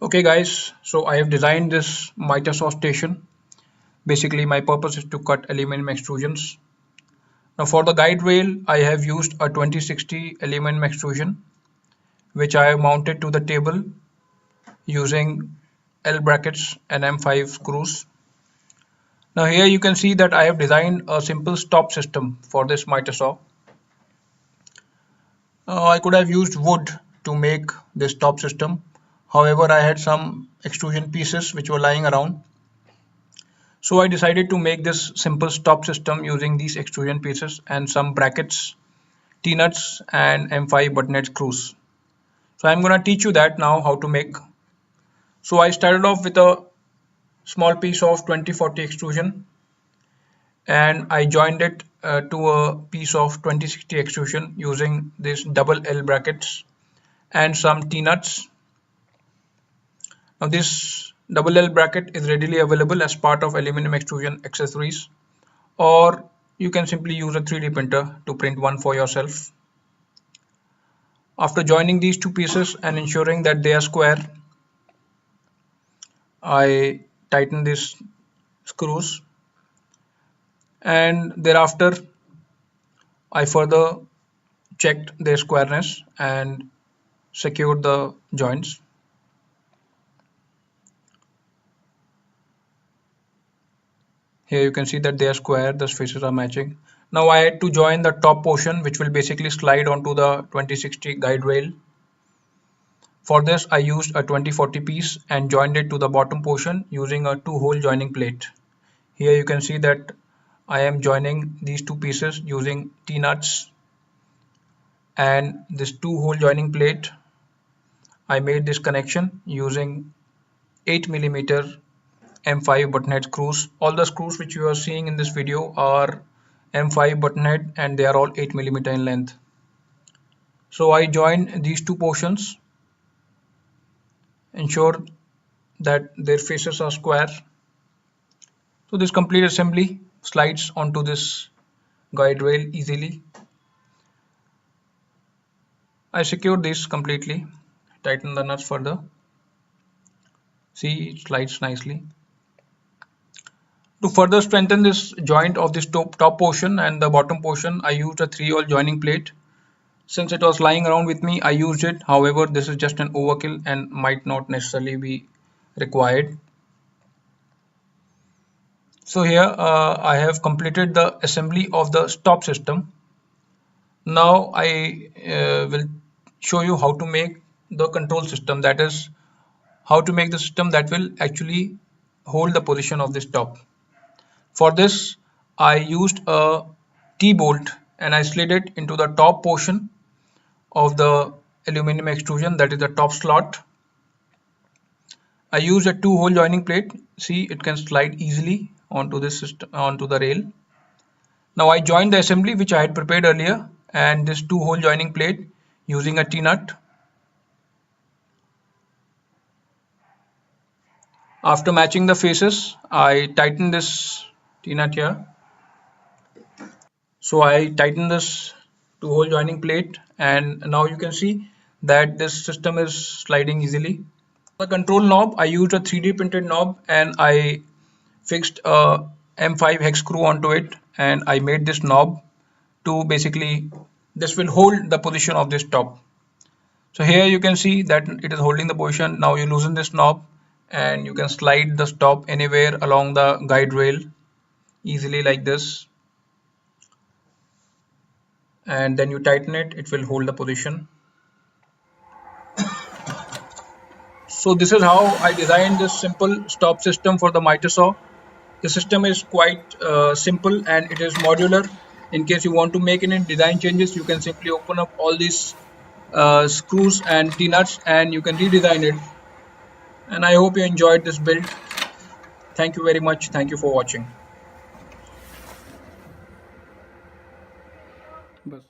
Okay guys, so I have designed this miter saw station. Basically my purpose is to cut aluminum extrusions. Now for the guide rail I have used a 2060 aluminum extrusion which I have mounted to the table using L brackets and M5 screws. Now here you can see that I have designed a simple stop system for this miter saw. I could have used wood to make this stop system. However, I had some extrusion pieces which were lying around. So I decided to make this simple stop system using these extrusion pieces and some brackets, T-nuts and M5 buttonhead screws. So I'm going to teach you that now how to make. So I started off with a small piece of 2040 extrusion and I joined it to a piece of 2060 extrusion using this double L brackets and some T-nuts. Now this double L bracket is readily available as part of aluminum extrusion accessories, or you can simply use a 3D printer to print one for yourself. After joining these two pieces and ensuring that they are square, I tighten these screws and thereafter I further checked their squareness and secured the joints. Here you can see that they are square, the faces are matching. Now I had to join the top portion which will basically slide onto the 2060 guide rail. For this I used a 2040 piece and joined it to the bottom portion using a 2-hole joining plate. Here you can see that I am joining these two pieces using T-nuts and this 2-hole joining plate. I made this connection using 8mm M5 buttonhead screws. All the screws which you are seeing in this video are M5 buttonhead and they are all 8mm in length. So I join these two portions, ensure that their faces are square. So this complete assembly slides onto this guide rail easily. I secured this completely, tighten the nuts further. See, it slides nicely. To further strengthen this joint of this top portion and the bottom portion, I used a 3-hole joining plate. Since it was lying around with me, I used it. However, this is just an overkill and might not necessarily be required. So here I have completed the assembly of the stop system. Now I will show you how to make the control system, that is how to make the system that will actually hold the position of this top. For this I used a T-bolt and I slid it into the top portion of the aluminum extrusion, that is the top slot. I used a 2-hole joining plate. See, it can slide easily onto this system, onto the rail. Now I joined the assembly which I had prepared earlier and this 2-hole joining plate using a T-nut. After matching the faces, I tighten this T-nut here. So I tighten this 2-hole joining plate and now you can see that this system is sliding easily. The control knob, I used a 3D printed knob and I fixed a M5 hex screw onto it and I made this knob to basically, this will hold the position of this top. So here you can see that it is holding the position. Now you loosen this knob and you can slide the top anywhere along the guide rail easily like this, and then you tighten it, it will hold the position. So this is how I designed this simple stop system for the miter saw. The system is quite simple and it is modular. In case you want to make any design changes, you can simply open up all these screws and T-nuts and you can redesign it. And I hope you enjoyed this build. Thank you very much. Thank you for watching.